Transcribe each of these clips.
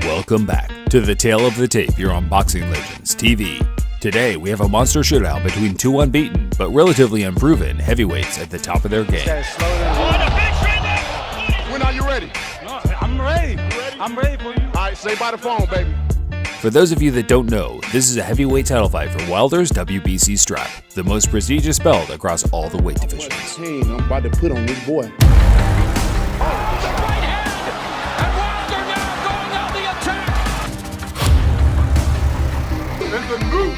Welcome back to the Tale of the Tape here on Boxing Legends TV. Today we have a monster shootout between two unbeaten but relatively unproven heavyweights at the top of their game. When are you ready? No, I'm ready. I'm ready for you. All right, say by the phone, baby. For those of you that don't know, this is a heavyweight title fight for Wilder's WBC strap, the most prestigious belt across all the weight divisions. I'm about to put on this boy. The new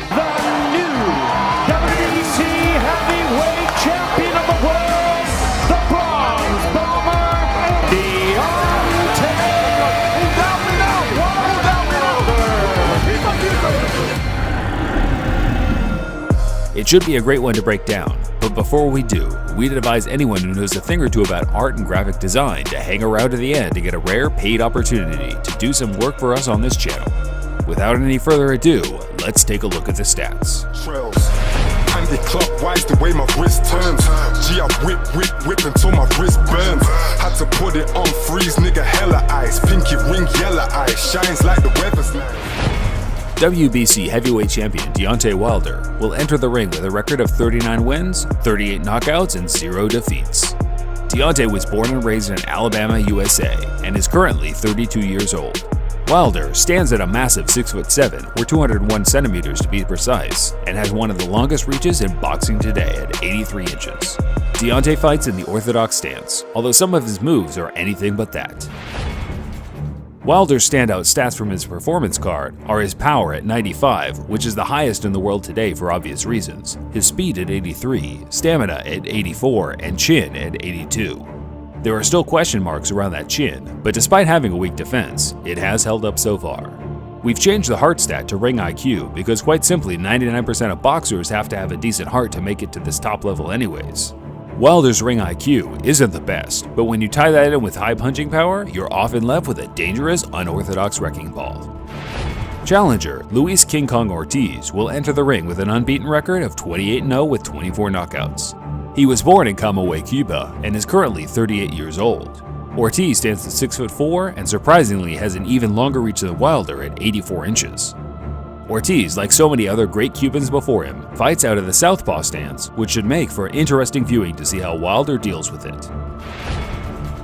WBC heavyweight champion of the world, the bronze bomber, Deontay Wilder. It should be a great one to break down, but before we do, we'd advise anyone who knows a thing or two about art and graphic design to hang around to the end to get a rare paid opportunity to do some work for us on this channel. Without any further ado, let's take a look at the stats. Anti-clockwise the way my wrist turns. Gee, I whip until my wrist burns. Had to put it on freeze, nigga, hella ice. Pinky ring, yellow ice, shines like the weather's nice. WBC heavyweight champion Deontay Wilder will enter the ring with a record of 39 wins, 38 knockouts, and 0 defeats. Deontay was born and raised in Alabama, USA, and is currently 32 years old. Wilder stands at a massive 6'7", or 201 centimeters to be precise, and has one of the longest reaches in boxing today at 83 inches. Deontay fights in the orthodox stance, although some of his moves are anything but that. Wilder's standout stats from his performance card are his power at 95, which is the highest in the world today for obvious reasons, his speed at 83, stamina at 84, and chin at 82. There are still question marks around that chin, but despite having a weak defense, it has held up so far. We've changed the heart stat to ring IQ because quite simply 99% of boxers have to have a decent heart to make it to this top level anyways. Wilder's ring IQ isn't the best, but when you tie that in with high punching power, you're often left with a dangerous, unorthodox wrecking ball. Challenger Luis King Kong Ortiz will enter the ring with an unbeaten record of 28-0 with 24 knockouts. He was born in Camagüey, Cuba, and is currently 38 years old. Ortiz stands at 6'4" and surprisingly has an even longer reach than Wilder at 84 inches. Ortiz, like so many other great Cubans before him, fights out of the southpaw stance, which should make for interesting viewing to see how Wilder deals with it.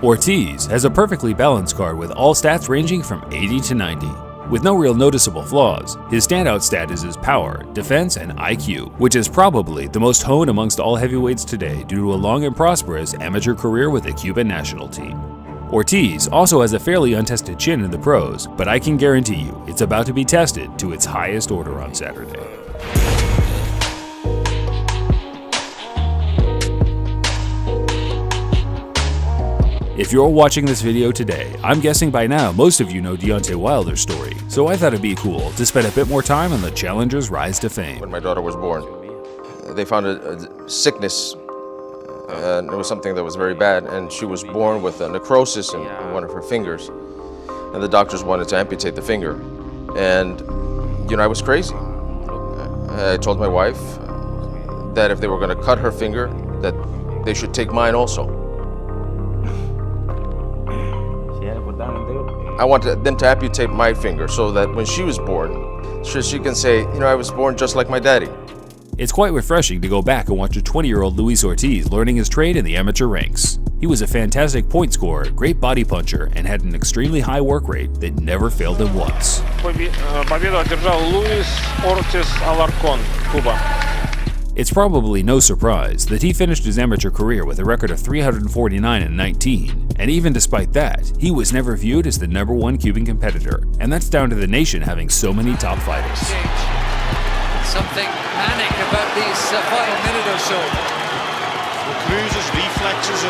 Ortiz has a perfectly balanced card with all stats ranging from 80 to 90. With no real noticeable flaws, his standout stat is his power, defense, and IQ, which is probably the most honed amongst all heavyweights today due to a long and prosperous amateur career with the Cuban national team. Ortiz also has a fairly untested chin in the pros, but I can guarantee you it's about to be tested to its highest order on Saturday. If you're watching this video today, I'm guessing by now most of you know Deontay Wilder's story, so I thought it'd be cool to spend a bit more time on the challenger's rise to fame. When my daughter was born, they found a sickness, and it was something that was very bad, and she was born with a necrosis in one of her fingers, and the doctors wanted to amputate the finger, and I was crazy. I told my wife that if they were going to cut her finger, that they should take mine also. I wanted them to amputate my finger so that when she was born, she can say, I was born just like my daddy. It's quite refreshing to go back and watch a 20-year-old Luis Ortiz learning his trade in the amateur ranks. He was a fantastic point scorer, great body puncher, and had an extremely high work rate that never failed him once. Победу одержал Luis Ortiz Alarcón, Cuba. It's probably no surprise that he finished his amateur career with a record of 349-19, and even despite that, he was never viewed as the #1 Cuban competitor, and that's down to the nation having so many top fighters. Something manic about these final minute or so. Cruz's reflexes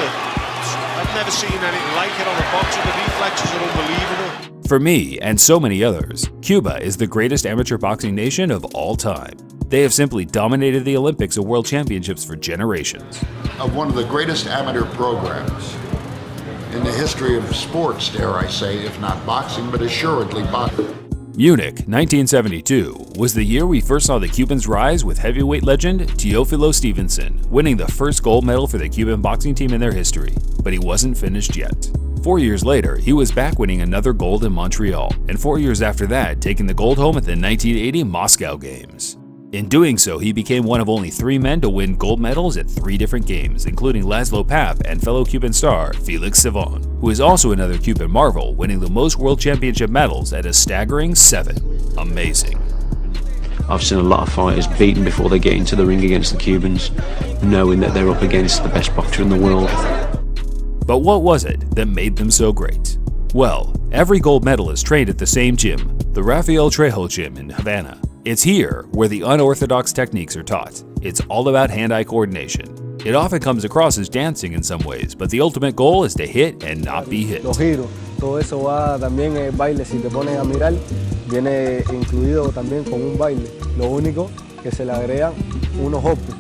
I've never seen anything like it on a boxer. The reflexes are unbelievable. For me, and so many others, Cuba is the greatest amateur boxing nation of all time. They have simply dominated the Olympics and World Championships for generations. Of one of the greatest amateur programs in the history of sports, dare I say, if not boxing, but assuredly boxing. Munich, 1972, was the year we first saw the Cubans rise with heavyweight legend Teófilo Stevenson, winning the first gold medal for the Cuban boxing team in their history, but he wasn't finished yet. 4 years later, he was back winning another gold in Montreal, and 4 years after that, taking the gold home at the 1980 Moscow Games. In doing so, he became one of only 3 men to win gold medals at 3 different games, including Laszlo Papp and fellow Cuban star Felix Savon, who is also another Cuban marvel, winning the most world championship medals at a staggering 7. Amazing. I've seen a lot of fighters beaten before they get into the ring against the Cubans, knowing that they're up against the best boxer in the world. But what was it that made them so great? Well, every gold medalist trained at the same gym, the Rafael Trejo Gym in Havana. It's here where the unorthodox techniques are taught. It's all about hand-eye coordination. It often comes across as dancing in some ways, but the ultimate goal is to hit and not be hit. Los giros, todo eso va también en el baile. Si te pones a mirar, viene incluido también con un baile. Lo único que se le agregan unos hoppes.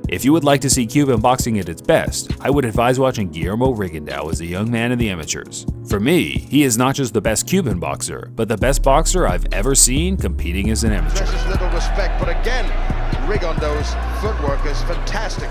If you would like to see Cuban boxing at its best, I would advise watching Guillermo Rigondeaux as a young man in the amateurs. For me, he is not just the best Cuban boxer, but the best boxer I've ever seen competing as an amateur. Precious little respect, but again, Rigondeaux's footwork is fantastic.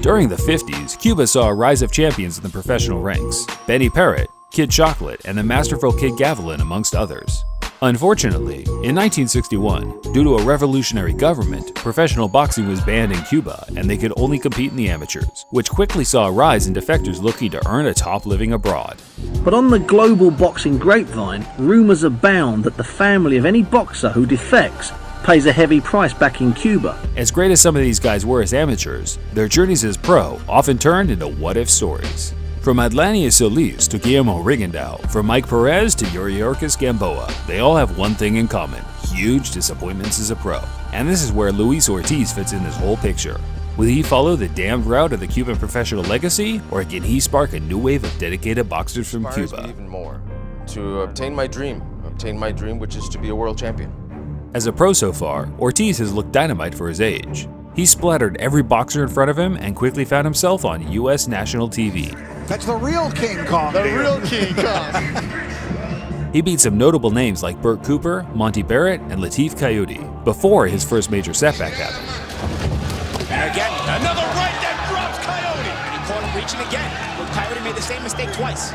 During the 50s, Cuba saw a rise of champions in the professional ranks. Benny Parrott, Kid Chocolate, and the masterful Kid Gavilan, amongst others. Unfortunately, in 1961, due to a revolutionary government, professional boxing was banned in Cuba and they could only compete in the amateurs, which quickly saw a rise in defectors looking to earn a top living abroad. But on the global boxing grapevine, rumours abound that the family of any boxer who defects pays a heavy price back in Cuba. As great as some of these guys were as amateurs, their journeys as pro often turned into what-if stories. From Adlania Solis to Guillermo Rigondeaux, from Mike Perez to Yuriorkis Gamboa, they all have one thing in common: huge disappointments as a pro. And this is where Luis Ortiz fits in this whole picture. Will he follow the damned route of the Cuban professional legacy, or can he spark a new wave of dedicated boxers from Cuba? Even more to obtain my dream, which is to be a world champion. As a pro so far, Ortiz has looked dynamite for his age. He splattered every boxer in front of him and quickly found himself on U.S. national TV. That's the real King Kong. The real King Kong. He beat some notable names like Burt Cooper, Monty Barrett, and Latif Coyote before his first major setback happened. And again, another right that drops Coyote. And he caught him reaching again. But Coyote made the same mistake twice.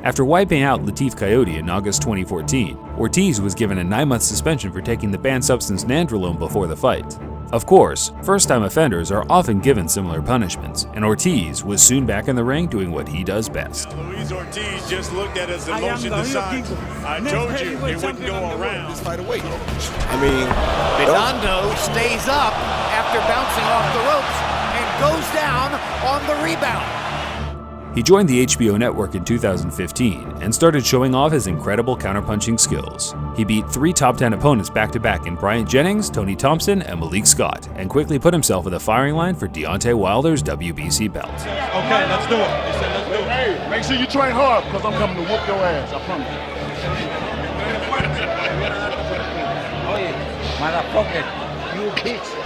After wiping out Latif Coyote in August 2014, Ortiz was given a 9-month suspension for taking the banned substance nandrolone before the fight. Of course, first-time offenders are often given similar punishments, and Ortiz was soon back in the ring doing what he does best. Luis Ortiz just looked at us and motioned the sign. I told you it wouldn't go around. This fight away. I mean, Redondo stays up after bouncing off the ropes and goes down on the rebound. He joined the HBO network in 2015 and started showing off his incredible counterpunching skills. He beat 3 top 10 opponents back-to-back in Bryant Jennings, Tony Thompson, and Malik Scott, and quickly put himself in the firing line for Deontay Wilder's WBC belt. Okay, let's do it. Hey, make sure you train hard, because I'm coming to whoop your ass, I promise. Oye, motherfucker, you bitch.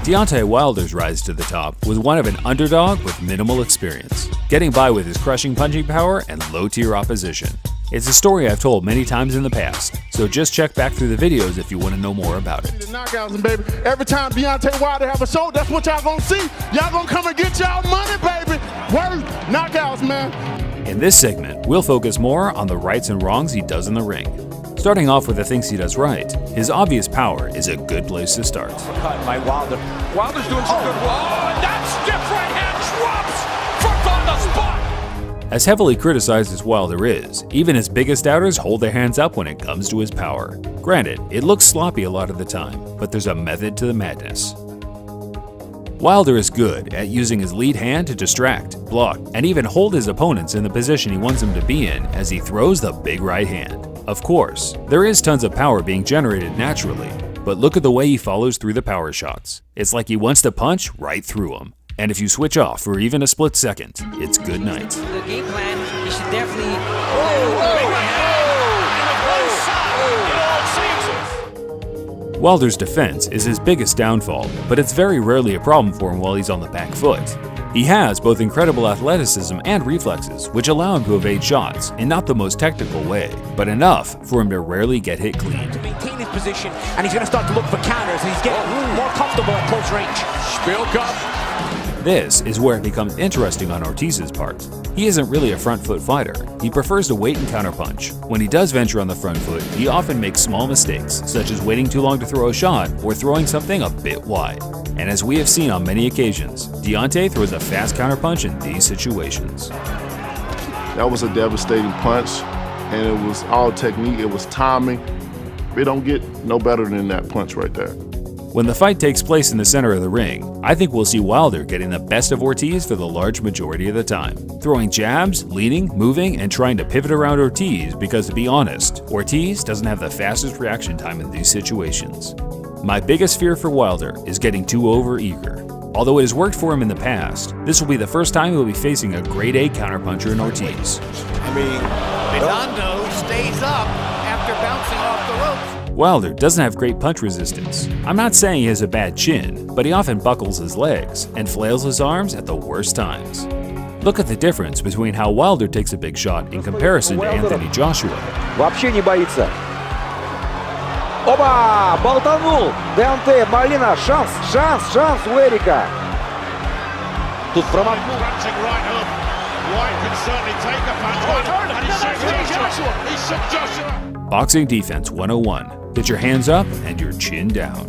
Deontay Wilder's rise to the top was one of an underdog with minimal experience, getting by with his crushing punching power and low-tier opposition. It's a story I've told many times in the past, so just check back through the videos if you want to know more about it. The knockouts, baby. Every time Deontay Wilder have a show, that's what y'all gonna see. Y'all gonna come and get y'all money, baby. Word, knockouts, man. In this segment, we'll focus more on the rights and wrongs he does in the ring. Starting off with the things he does right, his obvious power is a good place to start. Cut by Wilder. Wilder's doing some good. Oh, that's stiff right hand drops front on the spot. As heavily criticized as Wilder is, even his biggest doubters hold their hands up when it comes to his power. Granted, it looks sloppy a lot of the time, but there's a method to the madness. Wilder is good at using his lead hand to distract, block, and even hold his opponents in the position he wants them to be in as he throws the big right hand. Of course, there is tons of power being generated naturally, but look at the way he follows through the power shots. It's like he wants to punch right through them. And if you switch off for even a split second, it's good night. The game plan, he should definitely... Wilder's defense is his biggest downfall, but it's very rarely a problem for him while he's on the back foot. He has both incredible athleticism and reflexes, which allow him to evade shots in not the most technical way, but enough for him to rarely get hit clean. To maintain his position, and he's going to start to look for counters, and he's getting more comfortable at close range. Spielkopf. This is where it becomes interesting on Ortiz's part. He isn't really a front foot fighter. He prefers to wait and counterpunch. When he does venture on the front foot, he often makes small mistakes, such as waiting too long to throw a shot or throwing something a bit wide. And as we have seen on many occasions, Deontay throws a fast counterpunch in these situations. That was a devastating punch, and it was all technique, it was timing. It don't get no better than that punch right there. When the fight takes place in the center of the ring, I think we'll see Wilder getting the best of Ortiz for the large majority of the time, throwing jabs, leaning, moving, and trying to pivot around Ortiz because, to be honest, Ortiz doesn't have the fastest reaction time in these situations. My biggest fear for Wilder is getting too over-eager. Although it has worked for him in the past, this will be the first time he'll be facing a grade A counterpuncher in Ortiz. Redondo stays up after bouncing off the ropes. Wilder doesn't have great punch resistance. I'm not saying he has a bad chin, but he often buckles his legs and flails his arms at the worst times. Look at the difference between how Wilder takes a big shot in comparison to Anthony Joshua. Вообще не боится. Оба! Болтанул! Deontay, Molina, шанс у Эрика. Тут промахнул. Boxing Defense 101. Get your hands up and your chin down.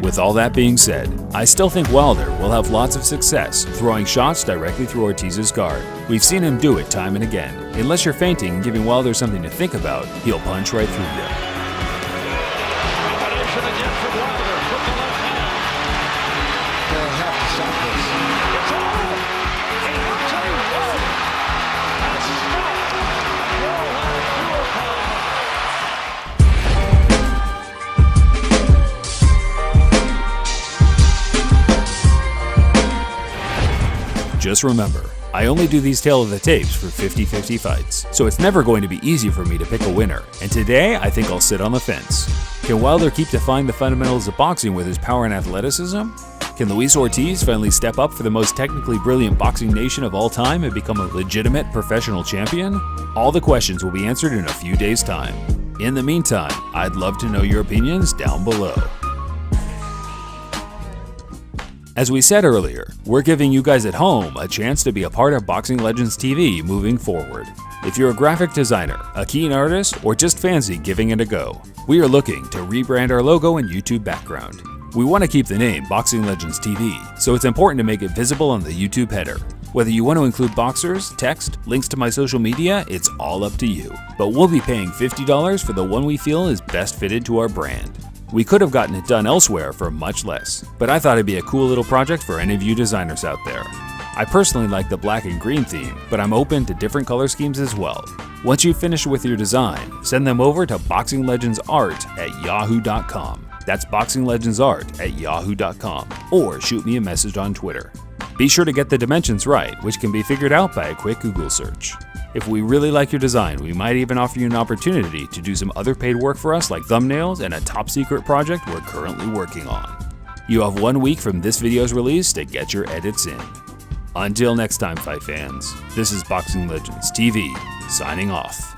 With all that being said, I still think Wilder will have lots of success throwing shots directly through Ortiz's guard. We've seen him do it time and again. Unless you're feinting and giving Wilder something to think about, he'll punch right through you. Just remember, I only do these Tale of the Tapes for 50-50 fights, so it's never going to be easy for me to pick a winner, and today I think I'll sit on the fence. Can Wilder keep defying the fundamentals of boxing with his power and athleticism? Can Luis Ortiz finally step up for the most technically brilliant boxing nation of all time and become a legitimate professional champion? All the questions will be answered in a few days' time. In the meantime, I'd love to know your opinions down below. As we said earlier, we're giving you guys at home a chance to be a part of Boxing Legends TV moving forward. If you're a graphic designer, a keen artist, or just fancy giving it a go, we are looking to rebrand our logo and YouTube background. We want to keep the name Boxing Legends TV, so it's important to make it visible on the YouTube header. Whether you want to include boxers, text, links to my social media, it's all up to you. But we'll be paying $50 for the one we feel is best fitted to our brand. We could have gotten it done elsewhere for much less, but I thought it'd be a cool little project for any of you designers out there. I personally like the black and green theme, but I'm open to different color schemes as well. Once you've finished with your design, send them over to boxinglegendsart@yahoo.com. That's boxinglegendsart@yahoo.com, or shoot me a message on Twitter. Be sure to get the dimensions right, which can be figured out by a quick Google search. If we really like your design, we might even offer you an opportunity to do some other paid work for us like thumbnails and a top secret project we're currently working on. You have 1 week from this video's release to get your edits in. Until next time, fight fans, this is Boxing Legends TV, signing off.